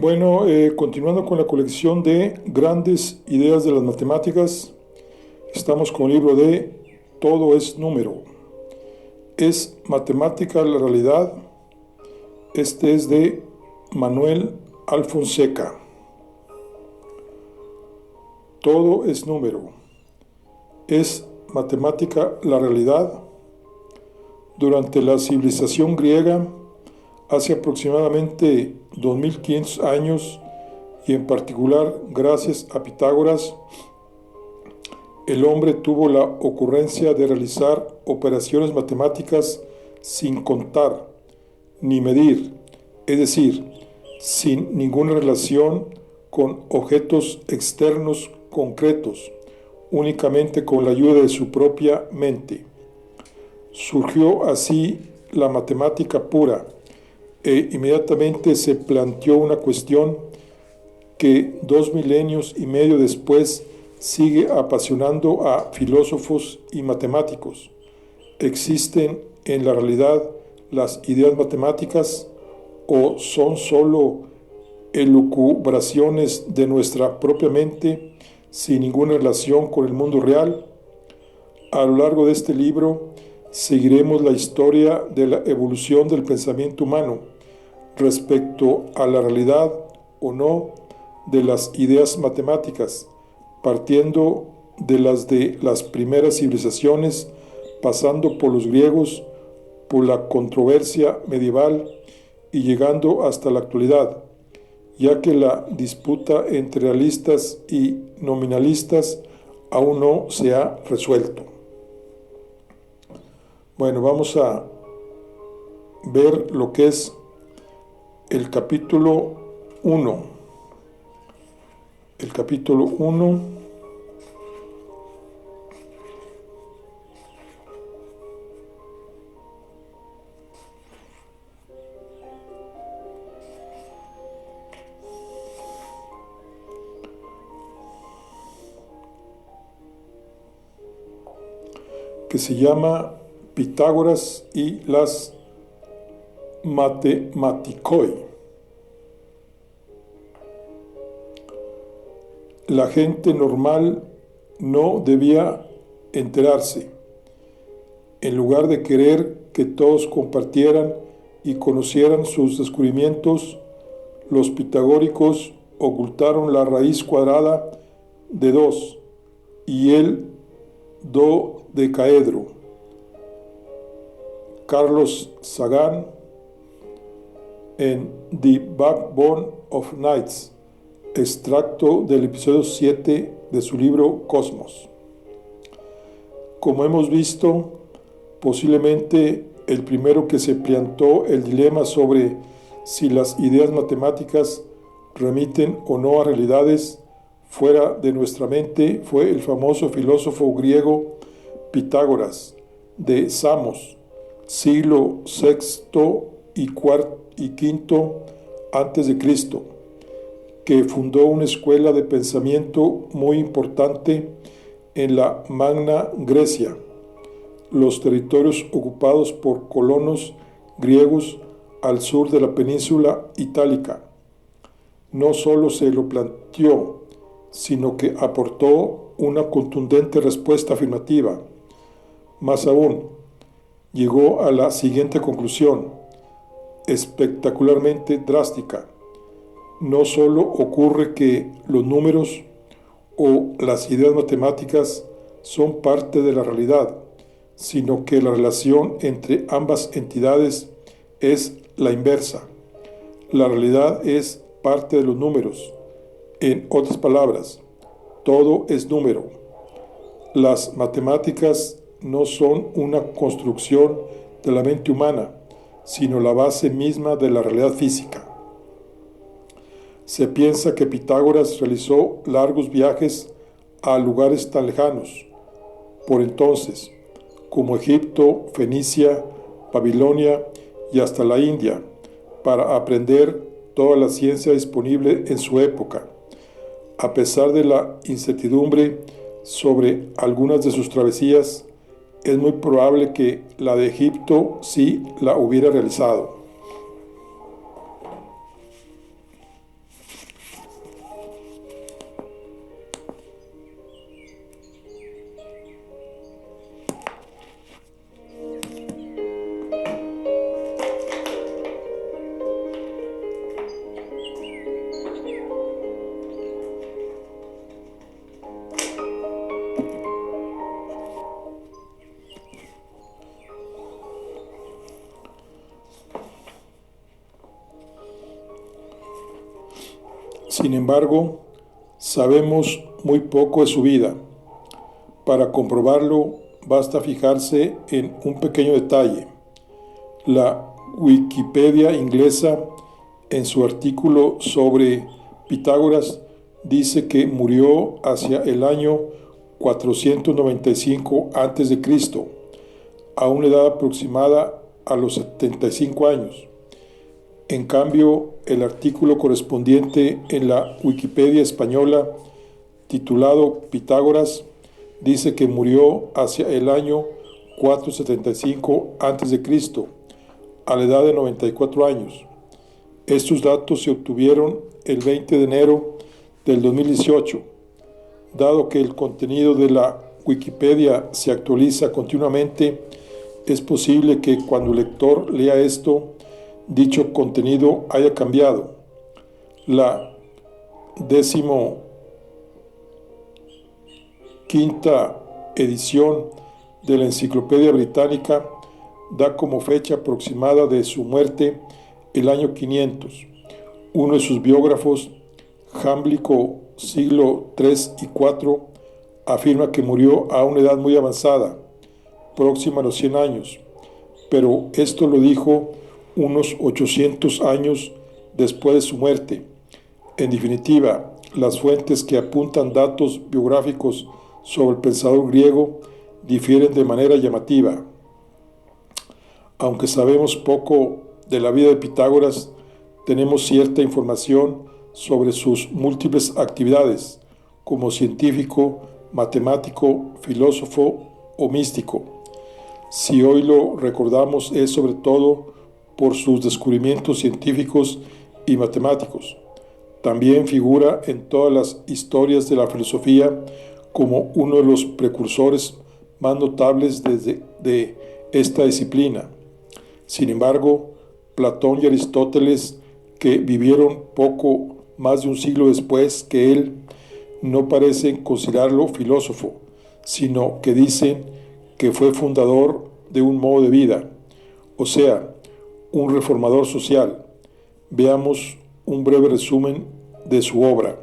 Bueno, continuando con la colección de grandes ideas de las matemáticas, estamos con el libro de Todo es número. ¿Es matemática la realidad? Este es de Manuel Alfonseca. Todo es número. ¿Es matemática la realidad? Durante la civilización griega, hace aproximadamente 2500 años, y en particular gracias a Pitágoras, el hombre tuvo la ocurrencia de realizar operaciones matemáticas sin contar ni medir, es decir, sin ninguna relación con objetos externos concretos, únicamente con la ayuda de su propia mente. Surgió así la matemática pura e inmediatamente se planteó una cuestión que 2 milenios y medio después sigue apasionando a filósofos y matemáticos. ¿Existen en la realidad las ideas matemáticas o son sólo elucubraciones de nuestra propia mente sin ninguna relación con el mundo real? A lo largo de este libro seguiremos la historia de la evolución del pensamiento humano respecto a la realidad o no de las ideas matemáticas, partiendo de las primeras civilizaciones, pasando por los griegos, por la controversia medieval y llegando hasta la actualidad, ya que la disputa entre realistas y nominalistas aún no se ha resuelto. Bueno, vamos a ver lo que es el capítulo 1. El capítulo 1 que se llama Pitágoras y las Mathematikoi. La gente normal no debía enterarse. En lugar de querer que todos compartieran y conocieran sus descubrimientos, los pitagóricos ocultaron la raíz cuadrada de 2 y el dodecaedro. Carlos Sagan, en The Backbone of Nights, extracto del episodio 7 de su libro Cosmos. Como hemos visto, posiblemente el primero que se planteó el dilema sobre si las ideas matemáticas remiten o no a realidades fuera de nuestra mente fue el famoso filósofo griego Pitágoras de Samos, siglo VI y V antes de Cristo, que fundó una escuela de pensamiento muy importante en la Magna Grecia, los territorios ocupados por colonos griegos al sur de la península itálica. No solo se lo planteó, sino que aportó una contundente respuesta afirmativa. Más aún, llegó a la siguiente conclusión, espectacularmente drástica. No solo ocurre que los números o las ideas matemáticas son parte de la realidad, sino que la relación entre ambas entidades es la inversa. La realidad es parte de los números. En otras palabras, todo es número. Las matemáticas no son una construcción de la mente humana, sino la base misma de la realidad física. Se piensa que Pitágoras realizó largos viajes a lugares tan lejanos, por entonces, como Egipto, Fenicia, Babilonia y hasta la India, para aprender toda la ciencia disponible en su época. A pesar de la incertidumbre sobre algunas de sus travesías, es muy probable que la de Egipto sí la hubiera realizado. Sin embargo, sabemos muy poco de su vida. Para comprobarlo, basta fijarse en un pequeño detalle. La Wikipedia inglesa, en su artículo sobre Pitágoras, dice que murió hacia el año 495 a.C., a una edad aproximada a los 75 años. En cambio, el artículo correspondiente en la Wikipedia española, titulado Pitágoras, dice que murió hacia el año 475 a.C., a la edad de 94 años. Estos datos se obtuvieron el 20 de enero del 2018. Dado que el contenido de la Wikipedia se actualiza continuamente, es posible que cuando el lector lea esto, dicho contenido haya cambiado. La 15ª edición de la Enciclopedia Británica da como fecha aproximada de su muerte el año 500. Uno de sus biógrafos, Jámblico, siglo III y IV, afirma que murió a una edad muy avanzada, próxima a los 100 años, pero esto lo dijo unos 800 años después de su muerte. En definitiva, las fuentes que apuntan datos biográficos sobre el pensador griego difieren de manera llamativa. Aunque sabemos poco de la vida de Pitágoras, tenemos cierta información sobre sus múltiples actividades como científico, matemático, filósofo o místico. Si hoy lo recordamos es sobre todo por sus descubrimientos científicos y matemáticos. También figura en todas las historias de la filosofía como uno de los precursores más notables de esta disciplina. Sin embargo, Platón y Aristóteles, que vivieron poco más de un siglo después que él, no parecen considerarlo filósofo, sino que dicen que fue fundador de un modo de vida, o sea, un reformador social. Veamos un breve resumen de su obra.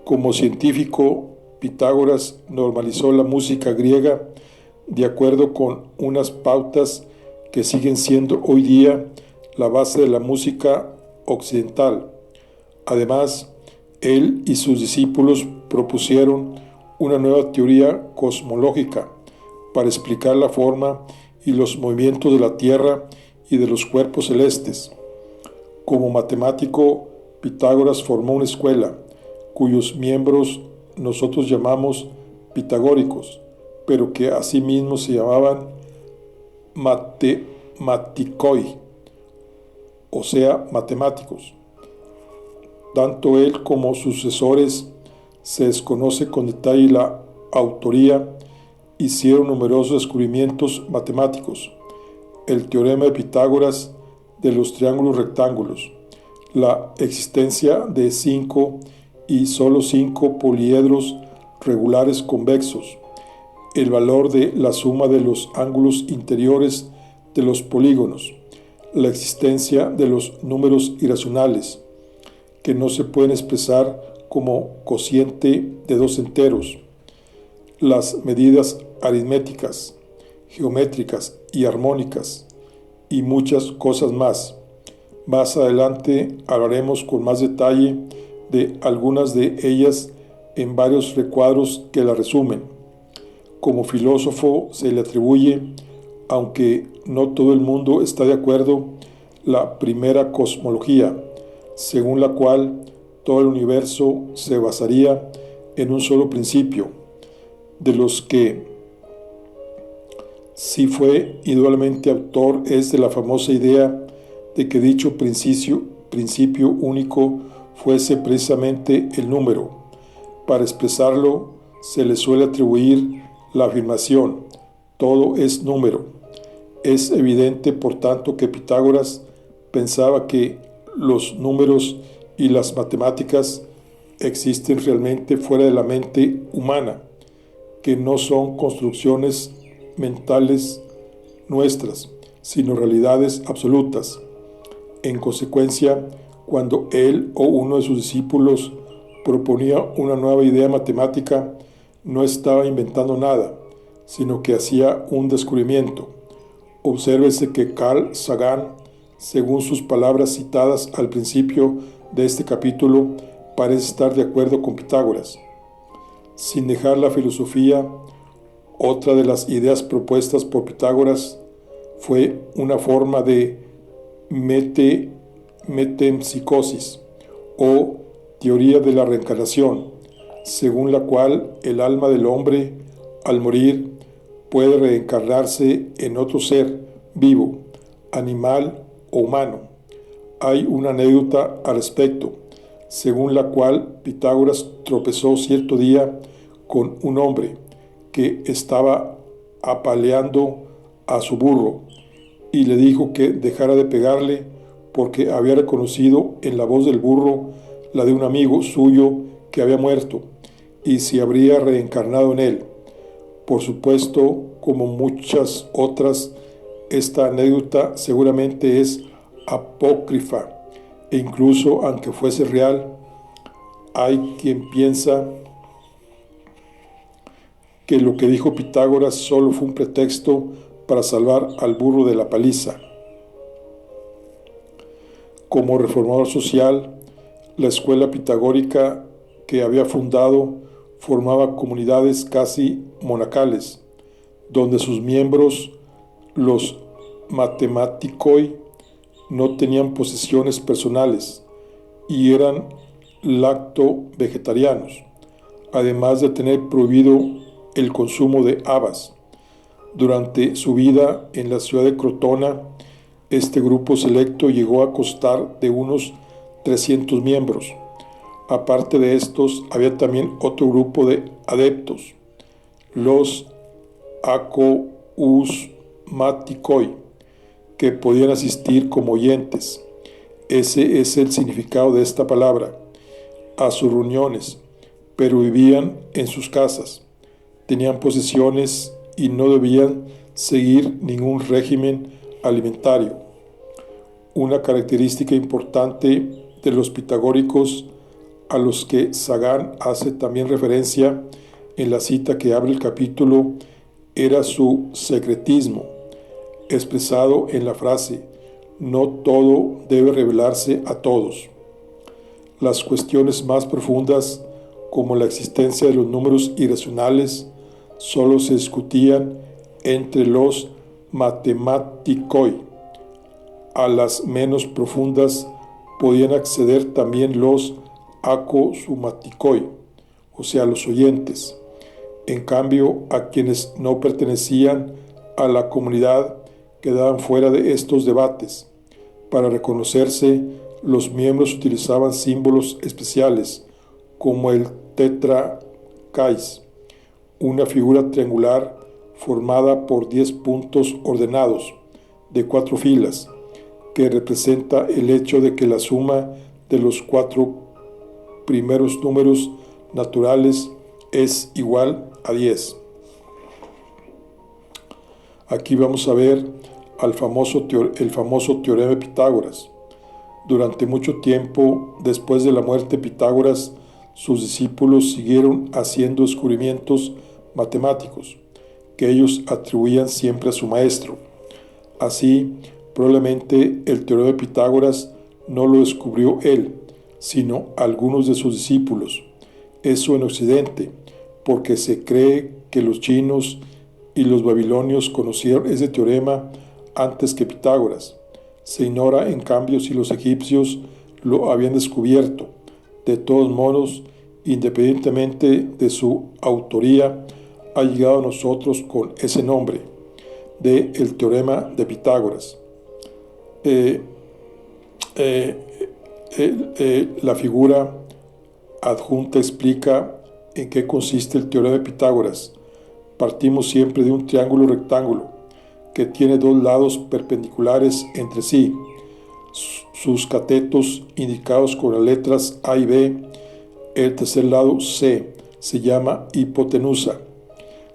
Como científico, Pitágoras normalizó la música griega de acuerdo con unas pautas que siguen siendo hoy día la base de la música occidental. Además, él y sus discípulos propusieron una nueva teoría cosmológica para explicar la forma y los movimientos de la Tierra y de los cuerpos celestes. Como matemático, Pitágoras formó una escuela, cuyos miembros nosotros llamamos pitagóricos, pero que asimismo se llamaban matematikoi, o sea, matemáticos. Tanto él como sus sucesores, se desconoce con detalle la autoría, hicieron numerosos descubrimientos matemáticos: el teorema de Pitágoras de los triángulos rectángulos, la existencia de 5 y solo 5 poliedros regulares convexos, el valor de la suma de los ángulos interiores de los polígonos, la existencia de los números irracionales, que no se pueden expresar como cociente de dos enteros, las medidas aritméticas, geométricas y armónicas, y muchas cosas más. Más adelante hablaremos con más detalle de algunas de ellas en varios recuadros que la resumen. Como filósofo se le atribuye, aunque no todo el mundo está de acuerdo, la primera cosmología, según la cual todo el universo se basaría en un solo principio, de los que sí fue indudablemente autor es de la famosa idea de que dicho principio único fuese precisamente el número. Para expresarlo se le suele atribuir la afirmación: todo es número. Es evidente, por tanto, que Pitágoras pensaba que los números y las matemáticas existen realmente fuera de la mente humana, que no son construcciones mentales nuestras, sino realidades absolutas. En consecuencia, cuando él o uno de sus discípulos proponía una nueva idea matemática, no estaba inventando nada, sino que hacía un descubrimiento. Obsérvese que Carl Sagan, según sus palabras citadas al principio de este capítulo, parece estar de acuerdo con Pitágoras. Sin dejar la filosofía, otra de las ideas propuestas por Pitágoras fue una forma de metempsicosis o teoría de la reencarnación, según la cual el alma del hombre, al morir, puede reencarnarse en otro ser vivo, animal o humano. Hay una anécdota al respecto, según la cual Pitágoras tropezó cierto día con un hombre que estaba apaleando a su burro y le dijo que dejara de pegarle porque había reconocido en la voz del burro la de un amigo suyo que había muerto y se habría reencarnado en él. Por supuesto, como muchas otras, esta anécdota seguramente es apócrifa e incluso aunque fuese real, hay quien piensa que lo que dijo Pitágoras solo fue un pretexto para salvar al burro de la paliza. Como reformador social, la escuela pitagórica que había fundado formaba comunidades casi monacales, donde sus miembros, los matematikoi, no tenían posesiones personales y eran lacto-vegetarianos, además de tener prohibido el consumo de habas. Durante su vida en la ciudad de Crotona, este grupo selecto llegó a constar de unos 300 miembros. Aparte de estos, había también otro grupo de adeptos, los acousmatikoi, que podían asistir como oyentes. Ese es el significado de esta palabra, a sus reuniones, pero vivían en sus casas, tenían posesiones y no debían seguir ningún régimen alimentario. Una característica importante de los pitagóricos, a los que Sagan hace también referencia en la cita que abre el capítulo, era su secretismo, expresado en la frase: no todo debe revelarse a todos. Las cuestiones más profundas, como la existencia de los números irracionales, solo se discutían entre los matematikoi. A las menos profundas podían acceder también los acousmatikoi, o sea, los oyentes. En cambio, a quienes no pertenecían a la comunidad quedaban fuera de estos debates. Para reconocerse, los miembros utilizaban símbolos especiales, como el tetraquis, una figura triangular formada por 10 puntos ordenados de 4 filas, que representa el hecho de que la suma de los 4 primeros números naturales es igual a 10. Aquí vamos a ver el famoso teorema de Pitágoras. Durante mucho tiempo después de la muerte de Pitágoras, sus discípulos siguieron haciendo descubrimientos matemáticos que ellos atribuían siempre a su maestro. Así, probablemente el teorema de Pitágoras no lo descubrió él, sino algunos de sus discípulos. Eso en Occidente, porque se cree que los chinos y los babilonios conocieron ese teorema antes que Pitágoras. Se ignora, en cambio, si los egipcios lo habían descubierto. De todos modos, independientemente de su autoría, ha llegado a nosotros con ese nombre, de el teorema de Pitágoras. La figura adjunta explica en qué consiste el teorema de Pitágoras. Partimos siempre de un triángulo rectángulo que tiene 2 lados perpendiculares entre sí. Sus catetos indicados con las letras A y B. El tercer lado, C, se llama hipotenusa.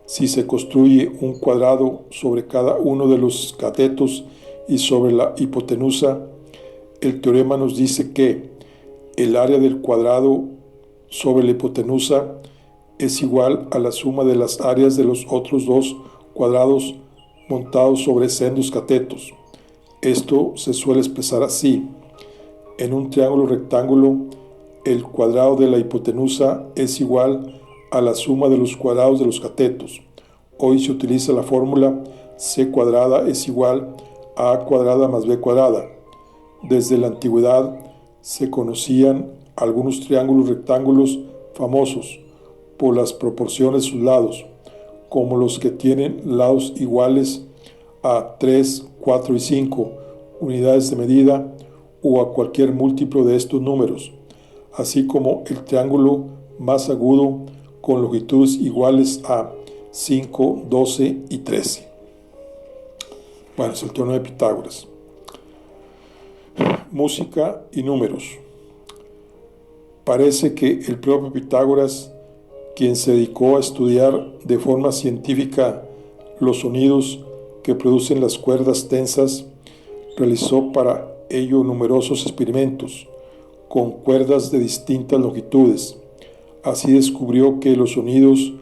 Si se construye un cuadrado sobre cada uno de los catetos y sobre la hipotenusa, el teorema nos dice que el área del cuadrado sobre la hipotenusa es igual a la suma de las áreas de los otros dos cuadrados montados sobre sendos catetos. Esto se suele expresar así: en un triángulo rectángulo, el cuadrado de la hipotenusa es igual a la suma de los cuadrados de los catetos. Hoy se utiliza la fórmula c cuadrada es igual a cuadrada más b cuadrada. Desde la antigüedad se conocían algunos triángulos rectángulos famosos por las proporciones de sus lados, como los que tienen lados iguales a 3, 4 y 5 unidades de medida o a cualquier múltiplo de estos números, así como el triángulo más agudo con longitudes iguales a 5, 12 y 13. Bueno, es el teorema de Pitágoras. Música y números. Parece que el propio Pitágoras, quien se dedicó a estudiar de forma científica los sonidos que producen las cuerdas tensas, realizó para ello numerosos experimentos con cuerdas de distintas longitudes. Así descubrió que los sonidos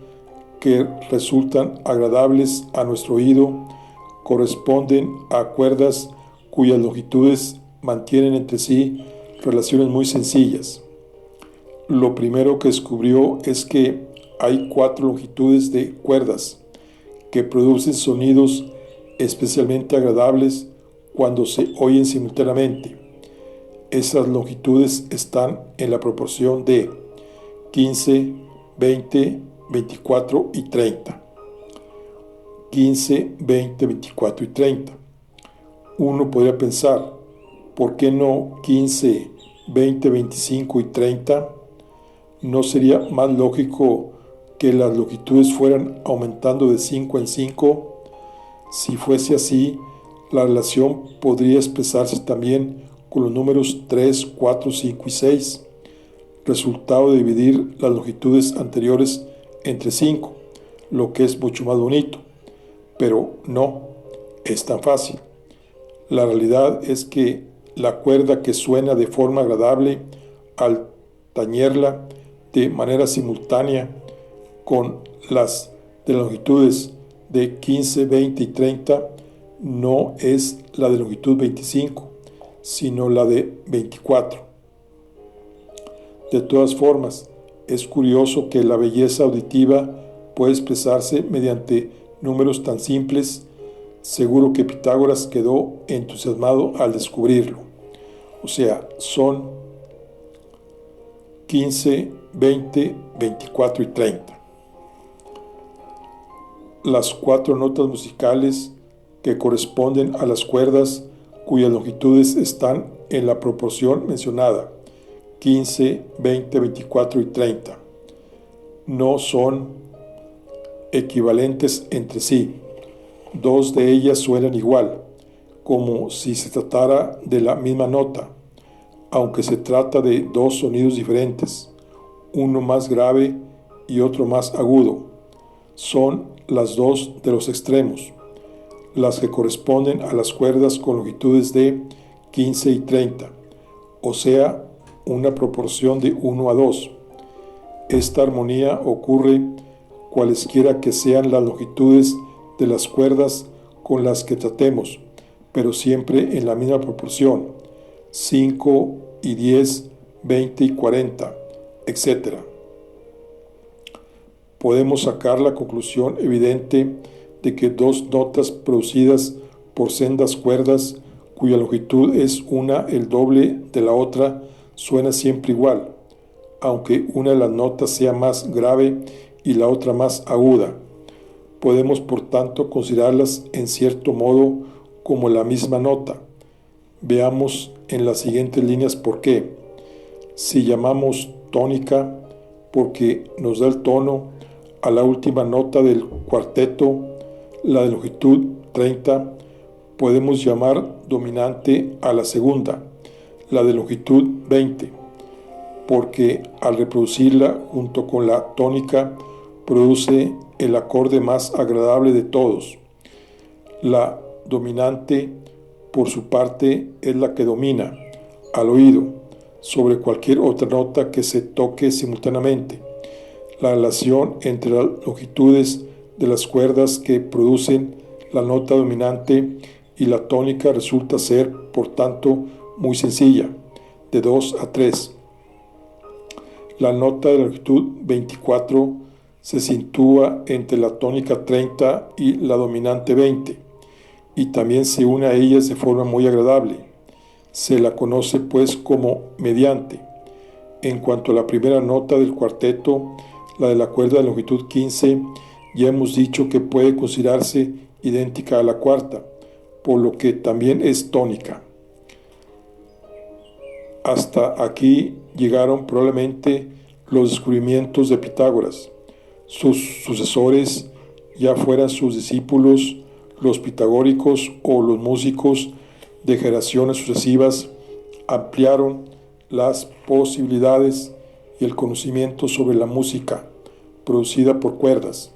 que resultan agradables a nuestro oído corresponden a cuerdas cuyas longitudes mantienen entre sí relaciones muy sencillas. Lo primero que descubrió es que hay 4 longitudes de cuerdas que producen sonidos especialmente agradables cuando se oyen simultáneamente. Esas longitudes están en la proporción de 15, 20, 24 y 30. 15, 20, 24 y 30. Uno podría pensar, ¿por qué no 15, 20, 25 y 30? ¿No sería más lógico que las longitudes fueran aumentando de 5 en 5? Si fuese así, la relación podría expresarse también con los números 3, 4, 5 y 6, resultado de dividir las longitudes anteriores entre 5, lo que es mucho más bonito. Pero no es tan fácil. La realidad es que la cuerda que suena de forma agradable al tañerla de manera simultánea con las de longitudes de 15, 20 y 30 no es la de longitud 25, sino la de 24. De todas formas, es curioso que la belleza auditiva puede expresarse mediante números tan simples. Seguro que Pitágoras quedó entusiasmado al descubrirlo. O sea, son 15, 20, 24 y 30. Las 4 notas musicales que corresponden a las cuerdas cuyas longitudes están en la proporción mencionada, 15, 20, 24 y 30, no son equivalentes entre sí. 2 de ellas suenan igual, como si se tratara de la misma nota, aunque se trata de 2 sonidos diferentes, uno más grave y otro más agudo. Son las 2 de los extremos, las que corresponden a las cuerdas con longitudes de 15 y 30, o sea, una proporción de 1 a 2. Esta armonía ocurre cualesquiera que sean las longitudes de las cuerdas con las que tratemos, pero siempre en la misma proporción, 5 y 10, 20 y 40, etc. Podemos sacar la conclusión evidente de que 2 notas producidas por sendas cuerdas, cuya longitud es una el doble de la otra, suena siempre igual, aunque una de las notas sea más grave y la otra más aguda. Podemos, por tanto, considerarlas en cierto modo como la misma nota. Veamos en las siguientes líneas por qué. Si llamamos tónica, porque nos da el tono, a la última nota del cuarteto, la de longitud 30, podemos llamar dominante a la segunda, la de longitud 20, porque al reproducirla junto con la tónica produce el acorde más agradable de todos. La dominante, por su parte, es la que domina, al oído sobre cualquier otra nota que se toque simultáneamente. La relación entre las longitudes de las cuerdas que producen la nota dominante y la tónica resulta ser, por tanto, muy sencilla, de 2 a 3. La nota de longitud 24 se sitúa entre la tónica 30 y la dominante 20, y también se une a ellas de forma muy agradable. Se la conoce pues como mediante. En cuanto a la primera nota del cuarteto, la de la cuerda de longitud 15, ya hemos dicho que puede considerarse idéntica a la cuarta, por lo que también es tónica. Hasta aquí llegaron probablemente los descubrimientos de Pitágoras. Sus sucesores, ya fueran sus discípulos, los pitagóricos o los músicos de generaciones sucesivas, ampliaron las posibilidades y el conocimiento sobre la música producida por cuerdas.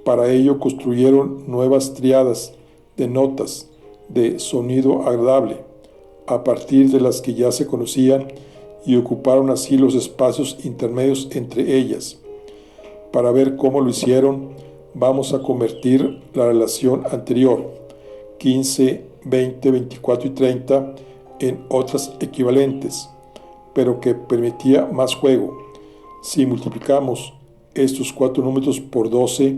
Para ello construyeron nuevas tríadas de notas de sonido agradable, a partir de las que ya se conocían, y ocuparon así los espacios intermedios entre ellas. Para ver cómo lo hicieron, vamos a convertir la relación anterior, 15, 20, 24 y 30, en otras equivalentes, pero que permitía más juego. Si multiplicamos estos cuatro números por 12,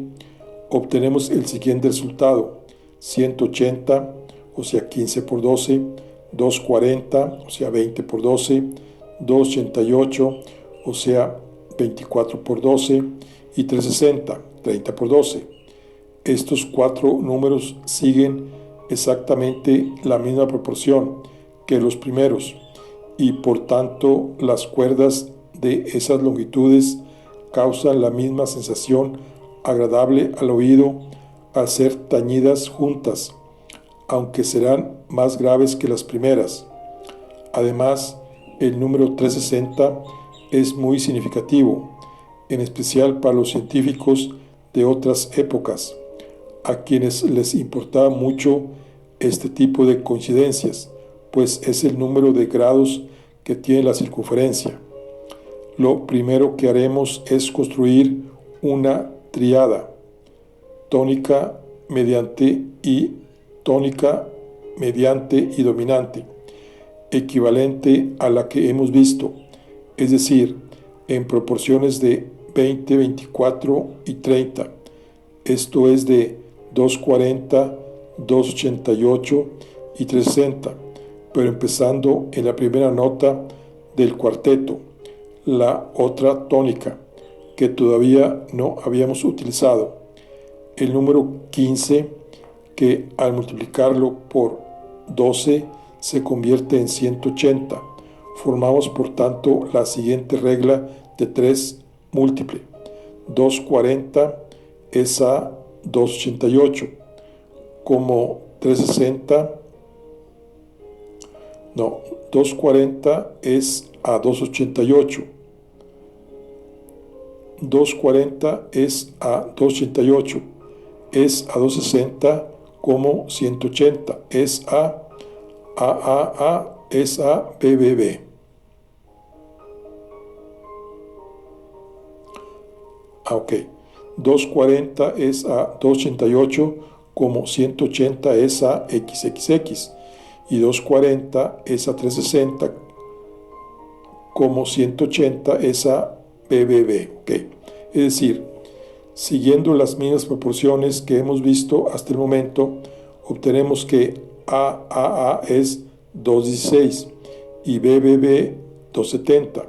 obtenemos el siguiente resultado: 180, o sea 15 por 12, 240, o sea 20 por 12, 288, o sea 24 por 12, y 360, 30 por 12. Estos cuatro números siguen exactamente la misma proporción que los primeros, y por tanto las cuerdas de esas longitudes causan la misma sensación agradable al oído al ser tañidas juntas, aunque serán más graves que las primeras. Además, el número 360 es muy significativo, en especial para los científicos de otras épocas, a quienes les importaba mucho este tipo de coincidencias, pues es el número de grados que tiene la circunferencia. Lo primero que haremos es construir una tríada, tónica, mediante y tónica, mediante y dominante, equivalente a la que hemos visto, es decir, en proporciones de 20, 24 y 30. Esto es de 240, 288 y 360, pero empezando en la primera nota del cuarteto, la otra tónica, que todavía no habíamos utilizado, el número 15, que al multiplicarlo por 12 se convierte en 180. Formamos por tanto la siguiente regla de 3 múltiple. 240 es a 288, como 360, no, 240 es a 288. 240 es a 288, es a 260 como 180, es a es a BBB. Ok, 240 es a 288 como 180 es a XXX, y 240 es a 360 como 180 es a BBB. Ok, es decir, siguiendo las mismas proporciones que hemos visto hasta el momento, obtenemos que AAA es 216 y BBB 270.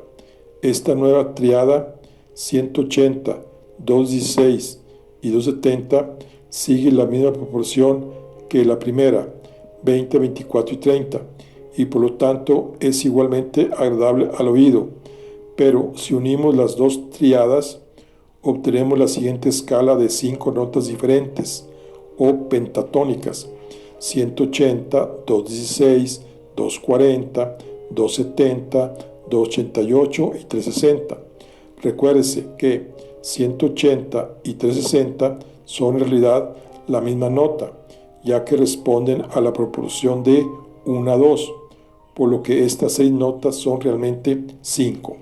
Esta nueva triada 180, 216 y 270 sigue la misma proporción que la primera, 20, 24 y 30, y por lo tanto es igualmente agradable al oído. Pero si unimos las dos triadas, obtenemos la siguiente escala de 5 notas diferentes o pentatónicas: 180, 216, 240, 270, 288 y 360. Recuérdese que 180 y 360 son en realidad la misma nota, ya que responden a la proporción de 1 a 2, por lo que estas 6 notas son realmente 5.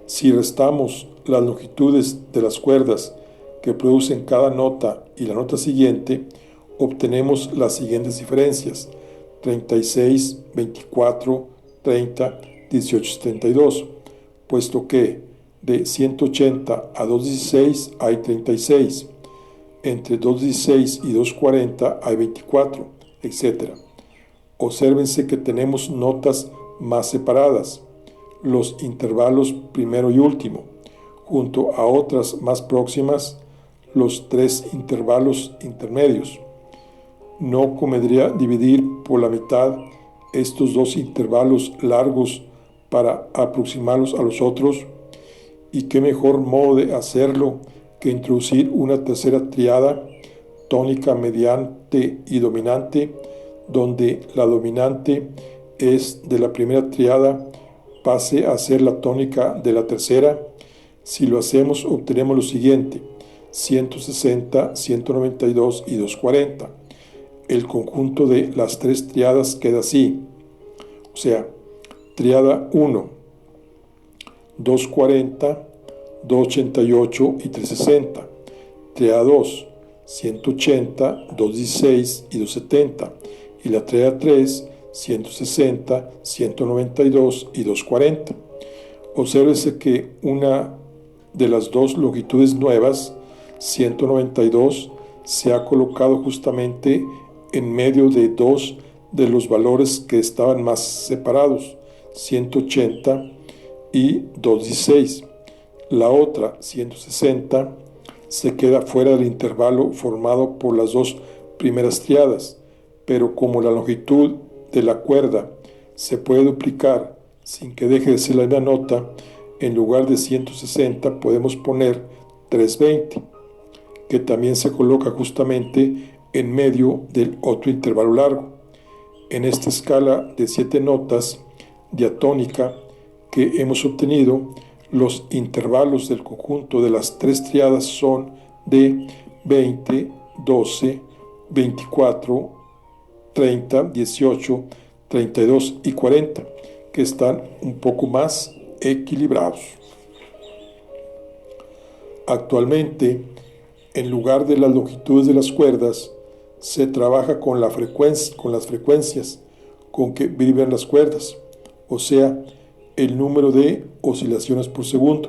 Si restamos las longitudes de las cuerdas que producen cada nota y la nota siguiente, obtenemos las siguientes diferencias: 36, 24, 30, 18, 72, puesto que de 180 a 216 hay 36, entre 216 y 240 hay 24, etc. Obsérvense que tenemos notas más separadas, los intervalos primero y último, junto a otras más próximas, los 3 intervalos intermedios. No convendría dividir por la mitad estos 2 intervalos largos para aproximarlos a los otros, y qué mejor modo de hacerlo que introducir una tercera tríada, tónica, mediante y dominante, donde la dominante es de la primera tríada pase a ser la tónica de la tercera. Si lo hacemos, obtenemos lo siguiente: 160, 192 y 240. El conjunto de las 3 tríadas queda así, o sea, tríada 1, 240, 288 y 360. Tríada 2, 180, 216 y 270. Y la tríada 3, 160, 192 y 240. Obsérvese que una de las 2 longitudes nuevas, 192, se ha colocado justamente en medio de 2 de los valores que estaban más separados, 180 y 216. La otra, 160, se queda fuera del intervalo formado por las 2 primeras tríadas, pero como la longitud de la cuerda se puede duplicar sin que deje de ser la misma nota, en lugar de 160 podemos poner 320, que también se coloca justamente en medio del otro intervalo largo. En esta escala de 7 notas diatónica que hemos obtenido, los intervalos del conjunto de las 3 tríadas son de 20, 12, 24, 30, 18, 32 y 40, que están un poco más equilibrados. Actualmente, en lugar de las longitudes de las cuerdas, se trabaja con las frecuencias con que vibran las cuerdas, o sea, el número de oscilaciones por segundo.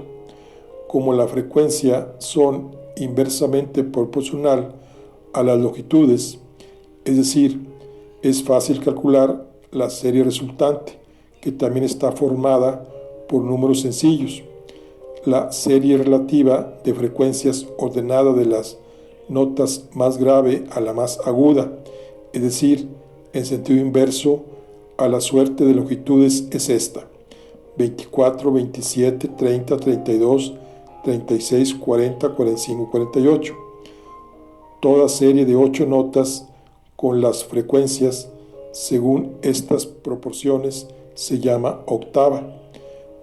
Como la frecuencia son inversamente proporcional a las longitudes, es decir, es fácil calcular la serie resultante, que también está formada por números sencillos. La serie relativa de frecuencias ordenada de las notas más grave a la más aguda, es decir, en sentido inverso a la suerte de longitudes, es esta: 24, 27, 30, 32, 36, 40, 45, 48. Toda serie de 8 notas con las frecuencias según estas proporciones se llama octava.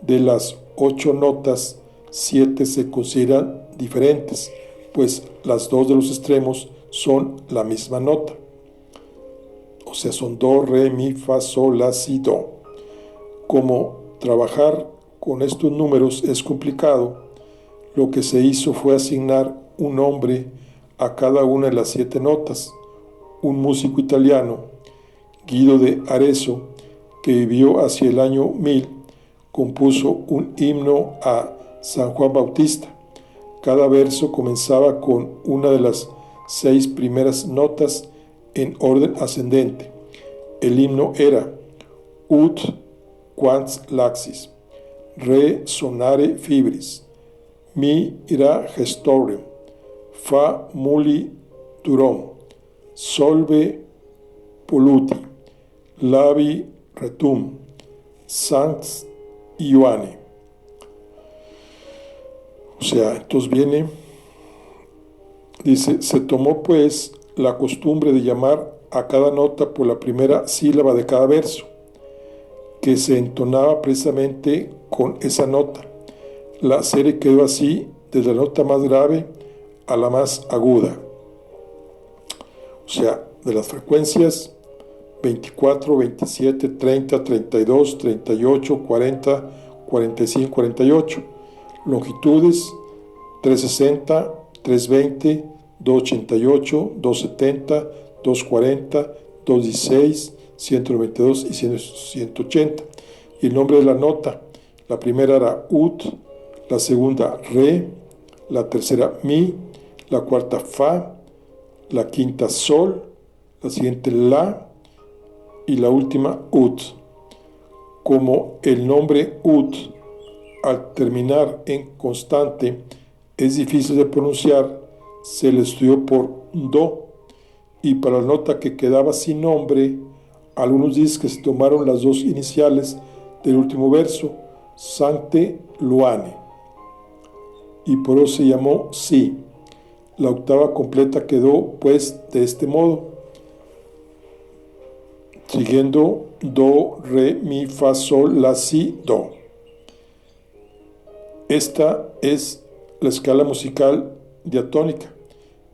De las 8 notas, 7 se consideran diferentes, pues las 2 de los extremos son la misma nota. O sea, son do, re, mi, fa, sol, la, si, do. Como trabajar con estos números es complicado, lo que se hizo fue asignar un nombre a cada una de las 7 notas. Un músico italiano, Guido de Arezzo, que vivió hacia el año 1000, compuso un himno a San Juan Bautista. Cada verso comenzaba con una de las 6 primeras notas en orden ascendente. El himno era ut quans laxis, re sonare fibris, mi ira gestorem, fa muli durom, solve polluti, labi retum, sanct Ioane. O sea, entonces dice, se tomó pues la costumbre de llamar a cada nota por la primera sílaba de cada verso, que se entonaba precisamente con esa nota. La serie quedó así desde la nota más grave a la más aguda. O sea, de las frecuencias 24, 27, 30, 32, 38, 40, 45, 48. Longitudes 360, 320, 288, 270, 240, 216, 192 y 180. Y el nombre de la nota: la primera era Ud, la segunda Re, la tercera Mi, la cuarta Fa, la quinta Sol, la siguiente La y la última Ud. Como el nombre Ud, al terminar en constante, es difícil de pronunciar, se le estudió por Do, y para la nota que quedaba sin nombre, algunos dicen que se tomaron las dos iniciales del último verso, Sancte Luane, y por eso se llamó Si. La octava completa quedó pues de este modo, siguiendo Do, Re, Mi, Fa, Sol, La, Si, Do. Esta es la escala musical diatónica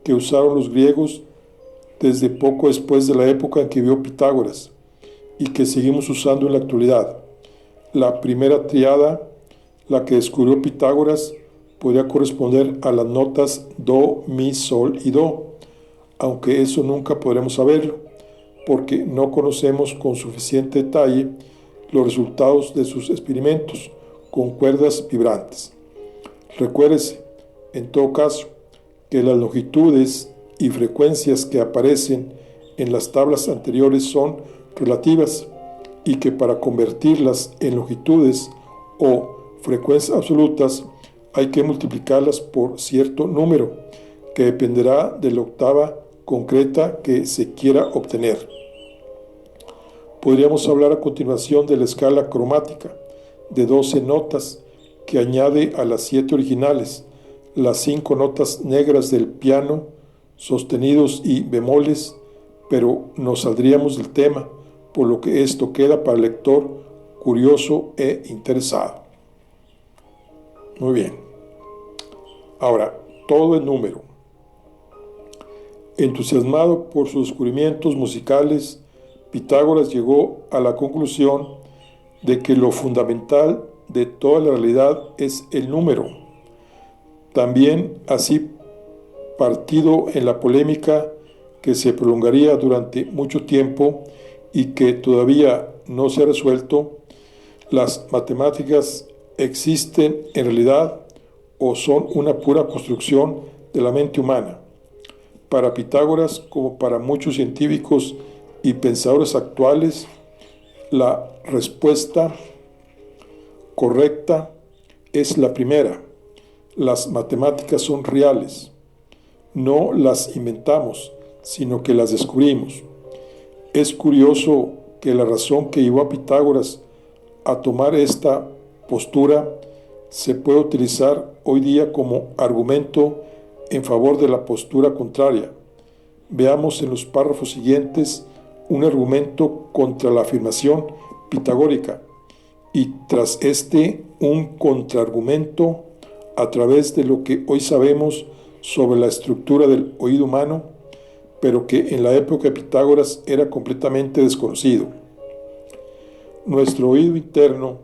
que usaron los griegos desde poco después de la época en que vivió Pitágoras y que seguimos usando en la actualidad. La primera triada, la que descubrió Pitágoras, podría corresponder a las notas Do, Mi, Sol y Do, aunque eso nunca podremos saberlo, porque no conocemos con suficiente detalle los resultados de sus experimentos con cuerdas vibrantes. Recuérdese, en todo caso, que las longitudes y frecuencias que aparecen en las tablas anteriores son relativas y que para convertirlas en longitudes o frecuencias absolutas hay que multiplicarlas por cierto número que dependerá de la octava concreta que se quiera obtener. Podríamos hablar a continuación de la escala cromática de 12 notas que añade a las 7 originales las 5 notas negras del piano, sostenidos y bemoles, pero nos saldríamos del tema, por lo que esto queda para el lector curioso e interesado. Muy bien. Ahora, todo en número. Entusiasmado por sus descubrimientos musicales, Pitágoras llegó a la conclusión de que lo fundamental de toda la realidad es el número. También así, partido en la polémica que se prolongaría durante mucho tiempo y que todavía no se ha resuelto, ¿las matemáticas existen en realidad o son una pura construcción de la mente humana? Para Pitágoras, como para muchos científicos y pensadores actuales, la respuesta correcta es la primera. Las matemáticas son reales. No las inventamos, sino que las descubrimos. Es curioso que la razón que llevó a Pitágoras a tomar esta postura se puede utilizar hoy día como argumento en favor de la postura contraria. Veamos en los párrafos siguientes un argumento contra la afirmación pitagórica y tras este un contraargumento a través de lo que hoy sabemos sobre la estructura del oído humano, pero que en la época de Pitágoras era completamente desconocido. Nuestro oído interno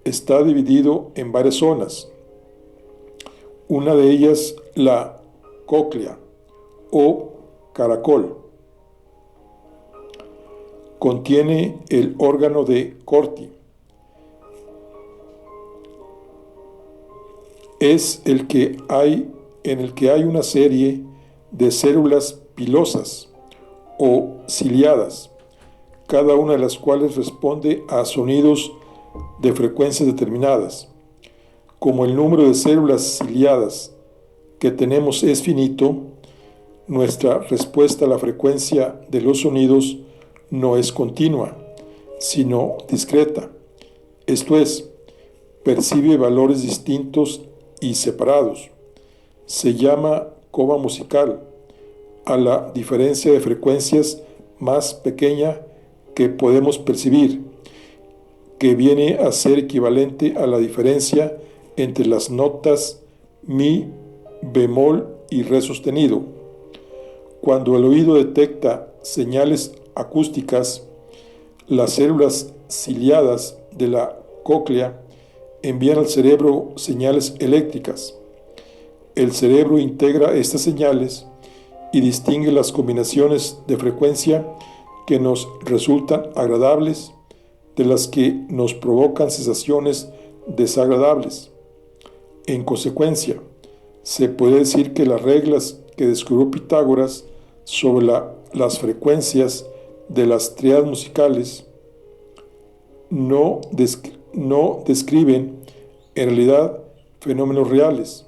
está dividido en varias zonas. Una de ellas, la cóclea o caracol, contiene el órgano de Corti. Es en el que hay una serie de células pilosas o ciliadas, cada una de las cuales responde a sonidos de frecuencias determinadas. Como el número de células ciliadas que tenemos es finito, nuestra respuesta a la frecuencia de los sonidos no es continua, sino discreta. Esto es, percibe valores distintos y separados. Se llama coma musical a la diferencia de frecuencias más pequeña que podemos percibir, que viene a ser equivalente a la diferencia entre las notas mi, bemol y re sostenido. Cuando el oído detecta señales acústicas, Las células ciliadas de la cóclea envían al cerebro señales eléctricas. El cerebro integra estas señales y distingue las combinaciones de frecuencia que nos resultan agradables de las que nos provocan sensaciones desagradables. En consecuencia, se puede decir que las reglas que descubrió Pitágoras sobre las frecuencias de las tríadas musicales no describen en realidad fenómenos reales.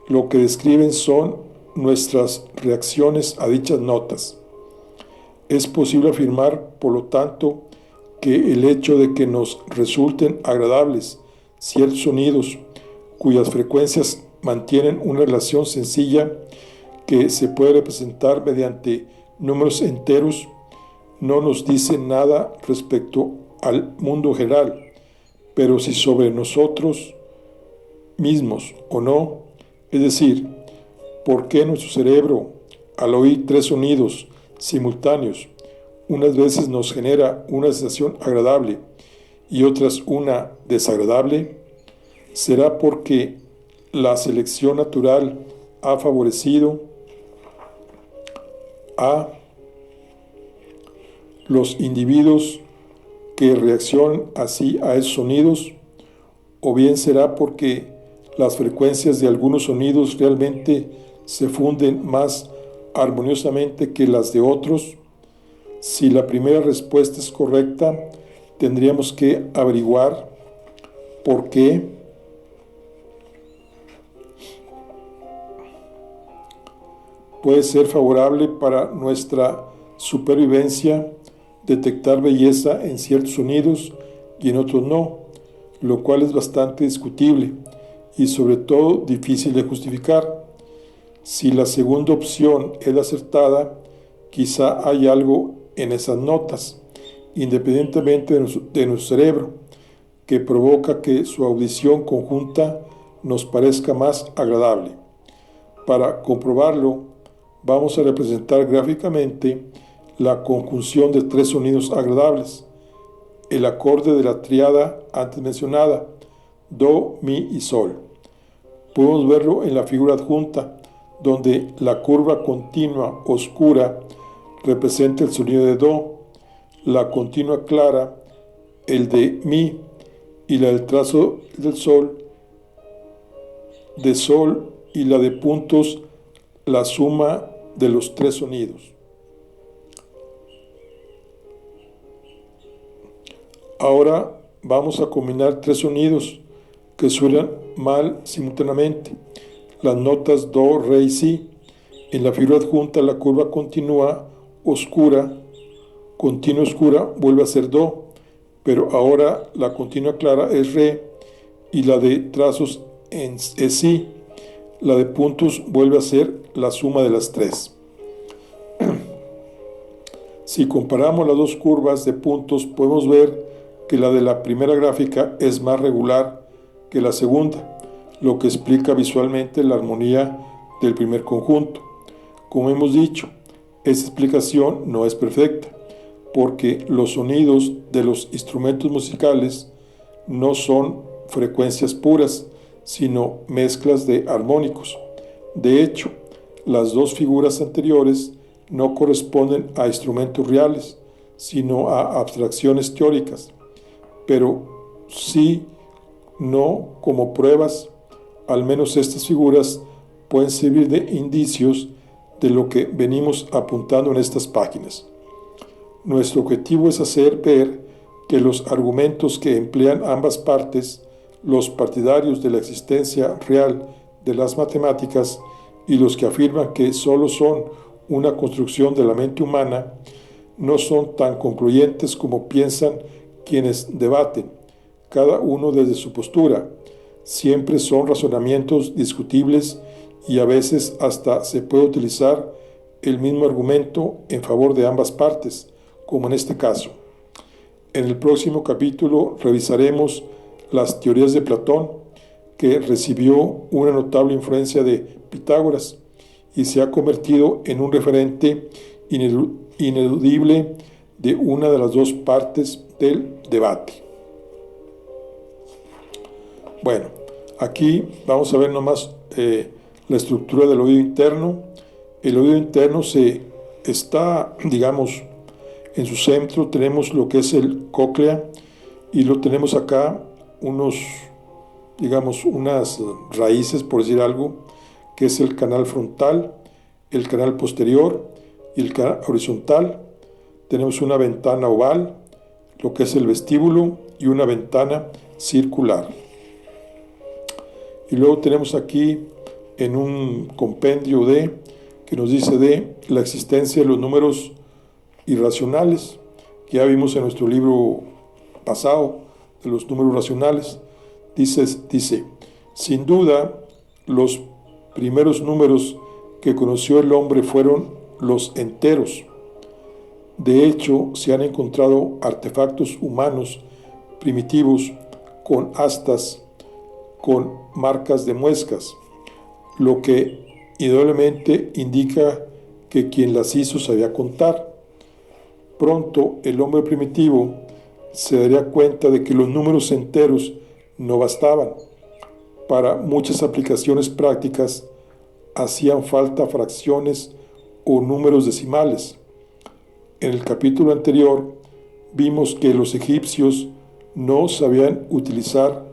Lo que describen son nuestras reacciones a dichas notas. Es posible afirmar, por lo tanto, que el hecho de que nos resulten agradables ciertos sonidos cuyas frecuencias mantienen una relación sencilla que se puede representar mediante números enteros no nos dice nada respecto al mundo general, pero sí sobre nosotros mismos o no. Es decir, ¿por qué nuestro cerebro, al oír tres sonidos simultáneos, unas veces nos genera una sensación agradable y otras una desagradable? ¿Será porque la selección natural ha favorecido a los individuos que reaccionan así a esos sonidos? ¿O bien será porque las frecuencias de algunos sonidos realmente se funden más armoniosamente que las de otros? Si la primera respuesta es correcta, tendríamos que averiguar por qué. Puede ser favorable para nuestra supervivencia detectar belleza en ciertos sonidos y en otros no, lo cual es bastante discutible y sobre todo difícil de justificar. Si la segunda opción es la acertada, quizá hay algo en esas notas, independientemente de nuestro cerebro, que provoca que su audición conjunta nos parezca más agradable. Para comprobarlo, vamos a representar gráficamente la conjunción de tres sonidos agradables, el acorde de la tríada antes mencionada, do, mi y sol. Podemos verlo en la figura adjunta, donde la curva continua oscura representa el sonido de do, la continua clara el de mi y la del trazo del sol de sol y la de puntos la suma de los tres sonidos. Ahora vamos a combinar tres sonidos que suenan mal simultáneamente. Las notas do, re y si. En la figura adjunta la curva continua oscura vuelve a ser do, pero ahora la continua clara es re y la de trazos es si. La de puntos vuelve a ser la suma de las tres. Si comparamos las dos curvas de puntos, podemos ver que la de la primera gráfica es más regular que la segunda, lo que explica visualmente la armonía del primer conjunto. Como hemos dicho, esta explicación no es perfecta, porque los sonidos de los instrumentos musicales no son frecuencias puras, sino mezclas de armónicos. De hecho, las dos figuras anteriores no corresponden a instrumentos reales, sino a abstracciones teóricas, pero sí, no como pruebas. Al menos estas figuras pueden servir de indicios de lo que venimos apuntando en estas páginas. Nuestro objetivo es hacer ver que los argumentos que emplean ambas partes, los partidarios de la existencia real de las matemáticas y los que afirman que solo son una construcción de la mente humana, no son tan concluyentes como piensan quienes debaten, cada uno desde su postura. Siempre son razonamientos discutibles y a veces hasta se puede utilizar el mismo argumento en favor de ambas partes, como en este caso. En el próximo capítulo revisaremos las teorías de Platón, que recibió una notable influencia de Pitágoras y se ha convertido en un referente ineludible de una de las dos partes del debate. Bueno, aquí vamos a ver nomás la estructura del oído interno. El oído interno está, digamos, en su centro tenemos lo que es el cóclea y lo tenemos acá unas raíces, por decir algo, que es el canal frontal, el canal posterior y el canal horizontal. Tenemos una ventana oval, lo que es el vestíbulo, y una ventana circular. Y luego tenemos aquí en un compendio que nos dice de la existencia de los números irracionales, que ya vimos en nuestro libro pasado de los números racionales. Dice, sin duda, los primeros números que conoció el hombre fueron los enteros. De hecho, se han encontrado artefactos humanos primitivos con astas, con marcas de muescas, lo que indudablemente indica que quien las hizo sabía contar. Pronto el hombre primitivo se daría cuenta de que los números enteros no bastaban. Para muchas aplicaciones prácticas hacían falta fracciones o números decimales. En el capítulo anterior vimos que los egipcios no sabían utilizar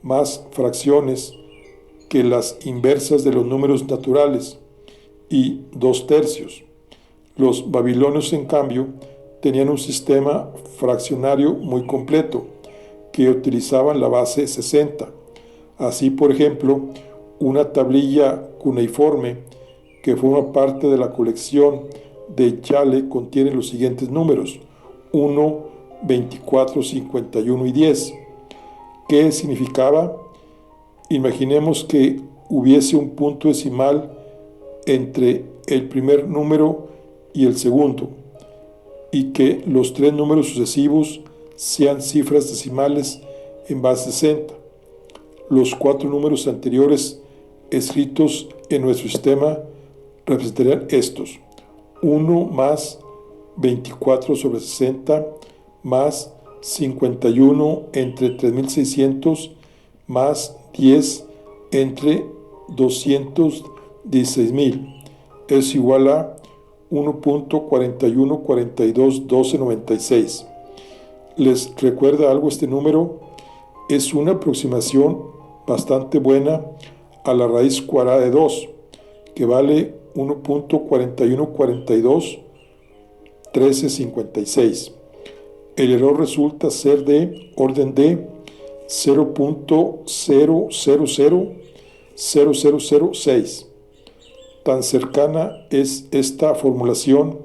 más fracciones que las inversas de los números naturales y 2/3. Los babilonios, en cambio, tenían un sistema fraccionario muy completo, que utilizaban la base 60. Así, por ejemplo, una tablilla cuneiforme que forma parte de la colección de Yale contiene los siguientes números: 1, 24, 51 y 10. ¿Qué significaba? Imaginemos que hubiese un punto decimal entre el primer número y el segundo, y que los 3 números sucesivos sean cifras decimales en base 60. Los 4 números anteriores escritos en nuestro sistema representarían estos: 1 más 24 sobre 60 más 51 entre 3600 más 10 entre 216.000 es igual a 1.41421296. ¿Les recuerda algo este número? Es una aproximación bastante buena a la raíz cuadrada de 2, que vale 1.41421356. El error resulta ser de orden de 0.000006. Tan cercana es esta formulación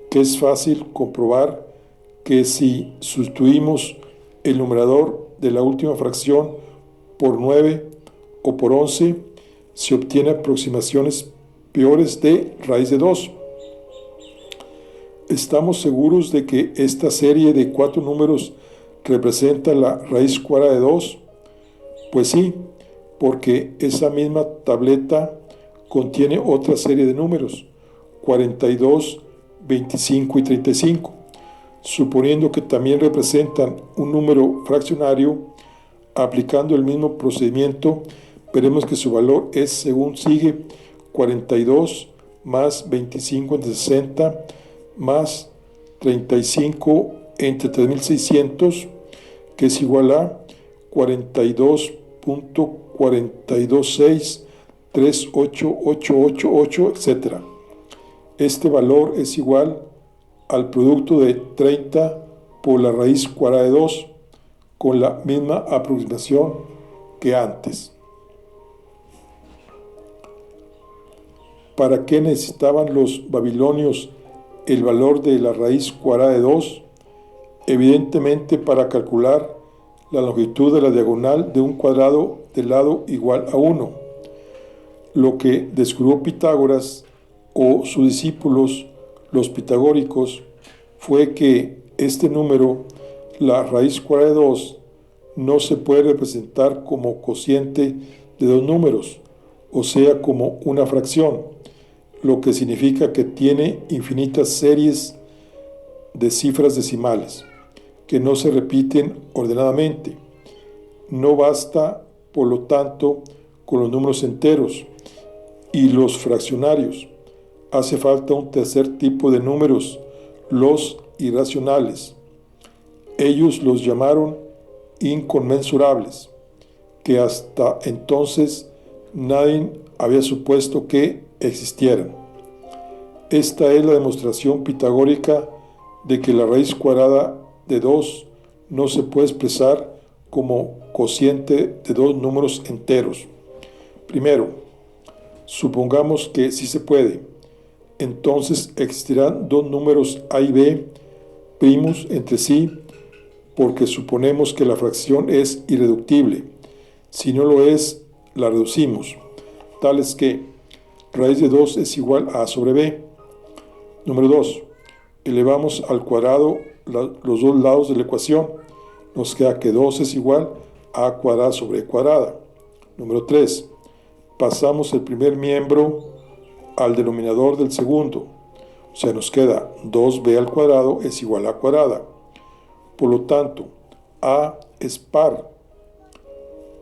que es fácil comprobar que si sustituimos el numerador de la última fracción por 9 o por 11, se obtiene aproximaciones peores de raíz de 2. ¿Estamos seguros de que esta serie de 4 números representa la raíz cuadrada de 2? Pues sí, porque esa misma tableta contiene otra serie de números, 42, 25 y 35. Suponiendo que también representan un número fraccionario, aplicando el mismo procedimiento, veremos que su valor es, según sigue, 42 más 25 entre 60 más 35 entre 3600, que es igual a 42.4263888, etc. Este valor es igual al producto de 30 por la raíz cuadrada de 2, con la misma aproximación que antes. ¿Para qué necesitaban los babilonios el valor de la raíz cuadrada de 2? Evidentemente para calcular la longitud de la diagonal de un cuadrado de lado igual a 1. Lo que descubrió Pitágoras o sus discípulos, los pitagóricos, fue que este número, la raíz cuadrada de 2, no se puede representar como cociente de dos números, o sea, como una fracción, lo que significa que tiene infinitas series de cifras decimales, que no se repiten ordenadamente. No basta, por lo tanto, con los números enteros y los fraccionarios. Hace falta un tercer tipo de números, los irracionales. Ellos los llamaron inconmensurables, que hasta entonces nadie había supuesto que existieran. Esta es la demostración pitagórica de que la raíz cuadrada de 2 no se puede expresar como cociente de dos números enteros. Primero, supongamos que sí se puede. Entonces existirán dos números a y b primos entre sí, porque suponemos que la fracción es irreductible. Si no lo es, la reducimos. Tal es que raíz de 2 es igual a a sobre b. Número 2. Elevamos al cuadrado los dos lados de la ecuación. Nos queda que 2 es igual a cuadrada sobre e cuadrada. Número 3. Pasamos el primer miembro al denominador del segundo. O sea, nos queda 2b al cuadrado es igual a cuadrada. Por lo tanto, a es par,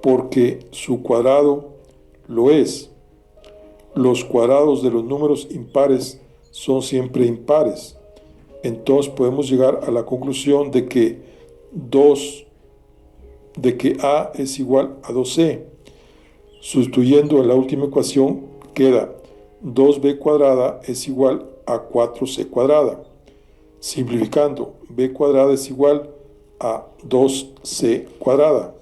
porque su cuadrado lo es. Los cuadrados de los números impares son siempre impares. Entonces podemos llegar a la conclusión de que a es igual a 2c. Sustituyendo en la última ecuación queda 2b cuadrada es igual a 4c cuadrada. Simplificando, b cuadrada es igual a 2c cuadrada.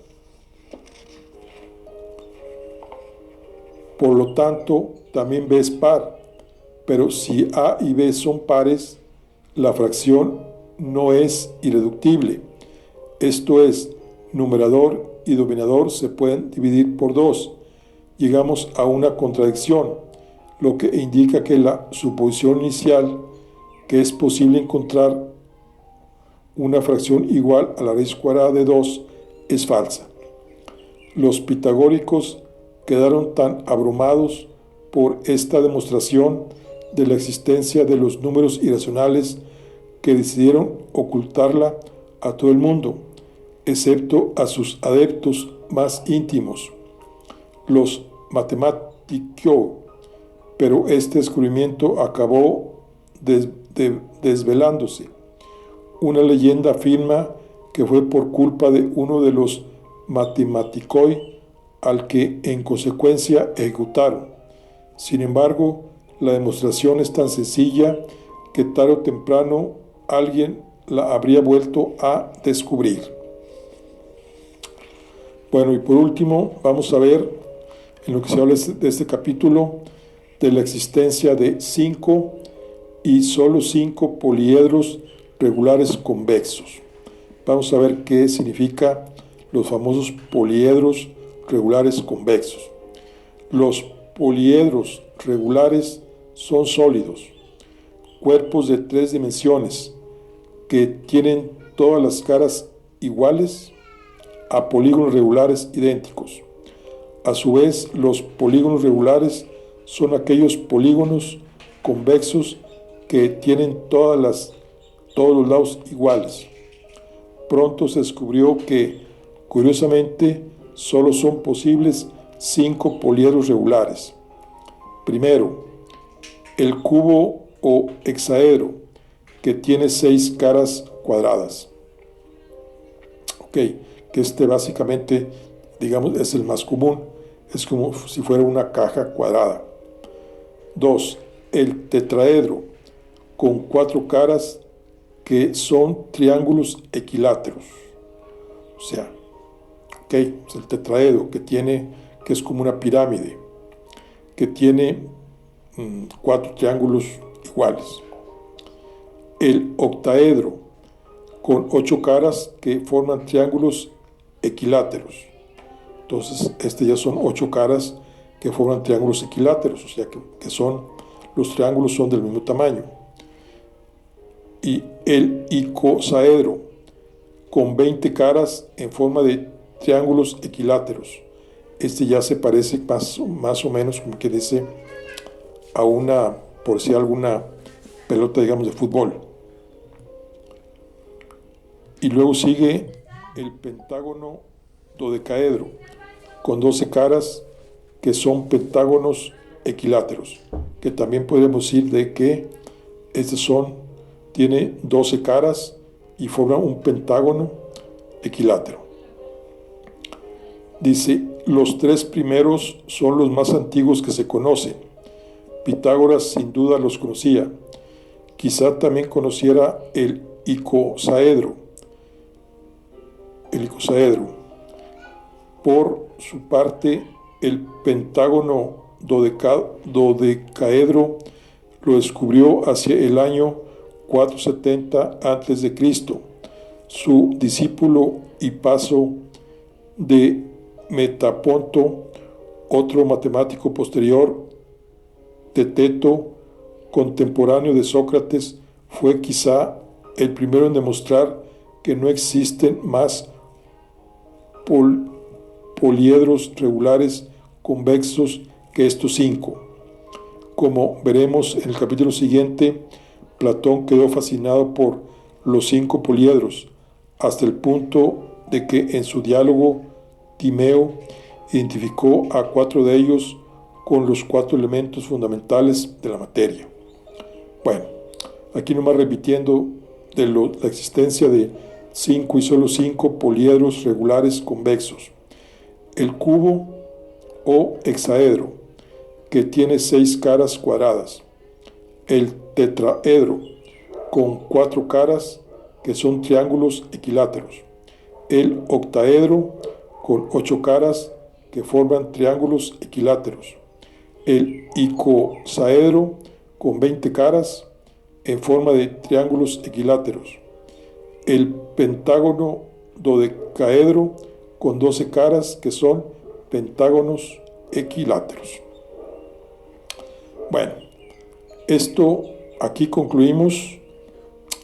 Por lo tanto, también b es par, pero si a y b son pares, la fracción no es irreductible. Esto es, numerador y denominador se pueden dividir por 2. Llegamos a una contradicción, lo que indica que la suposición inicial, que es posible encontrar una fracción igual a la raíz cuadrada de 2, es falsa. Los pitagóricos quedaron tan abrumados por esta demostración de la existencia de los números irracionales que decidieron ocultarla a todo el mundo, excepto a sus adeptos más íntimos, los matemáticos. Pero este descubrimiento acabó desvelándose. Una leyenda afirma que fue por culpa de uno de los matematicoi al que en consecuencia ejecutaron. Sin embargo, la demostración es tan sencilla que tarde o temprano alguien la habría vuelto a descubrir. Bueno, y por último, vamos a ver en lo que se habla de este capítulo de la existencia de 5 y solo 5 poliedros regulares convexos. Vamos a ver qué significa los famosos poliedros regulares convexos. Los poliedros regulares son sólidos, cuerpos de 3 dimensiones que tienen todas las caras iguales a polígonos regulares idénticos. A su vez, los polígonos regulares son aquellos polígonos convexos que tienen todos los lados iguales. Pronto se descubrió que, curiosamente, solo son posibles 5 poliedros regulares. Primero, el cubo o hexaedro, que tiene 6 caras cuadradas. Que básicamente, digamos, es el más común. Es como si fuera una caja cuadrada. 2. El tetraedro, con 4 caras que son triángulos equiláteros. O sea, es el tetraedro que es como una pirámide, que tiene 4 triángulos iguales. El octaedro, con 8 caras que forman triángulos equiláteros. Entonces, ya son 8 caras que forman triángulos equiláteros, o sea los triángulos son del mismo tamaño. Y el icosaedro, con 20 caras en forma de triángulos equiláteros. Ya se parece más o menos, como que dice, a alguna pelota, digamos, de fútbol. Y luego sigue el pentágono dodecaedro, con 12 caras que son pentágonos equiláteros, que también podemos decir de que tiene 12 caras y forman un pentágono equilátero. Dice, los 3 primeros son los más antiguos que se conocen. Pitágoras sin duda los conocía. Quizá también conociera el icosaedro. Por su parte, el pentágono dodecaedro lo descubrió hacia el año 470 a.C. Su discípulo Hipaso de Metaponto, otro matemático posterior, Teteto, contemporáneo de Sócrates, fue quizá el primero en demostrar que no existen más poliedros regulares convexos que estos 5. Como veremos en el capítulo siguiente, Platón quedó fascinado por los 5 poliedros, hasta el punto de que en su diálogo Timeo identificó a 4 de ellos con los 4 elementos fundamentales de la materia. Bueno, aquí nomás repitiendo de la existencia de 5 y solo 5 poliedros regulares convexos. El cubo o hexaedro, que tiene 6 caras cuadradas. El tetraedro, con 4 caras, que son triángulos equiláteros. El octaedro, con 8 caras, que forman triángulos equiláteros. El icosaedro, con 20 caras, en forma de triángulos equiláteros. El pentágono dodecaedro, con 12 caras, que son pentágonos equiláteros. Bueno, aquí concluimos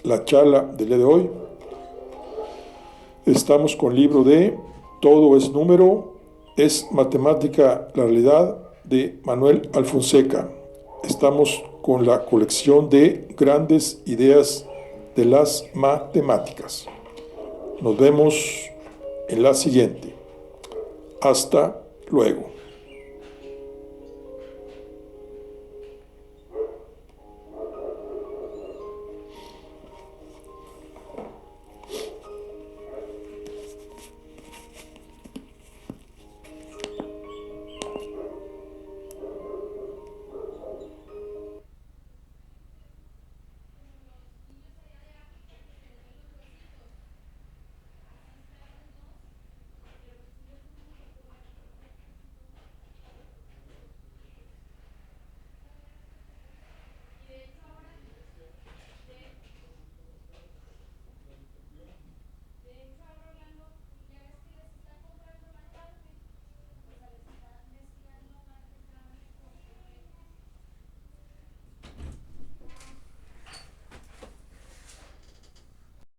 la charla del día de hoy. Estamos con el libro de Todo es número, es matemática la realidad, de Manuel Alfonseca. Estamos con la colección de grandes ideas de las matemáticas. Nos vemos en la siguiente. Hasta luego.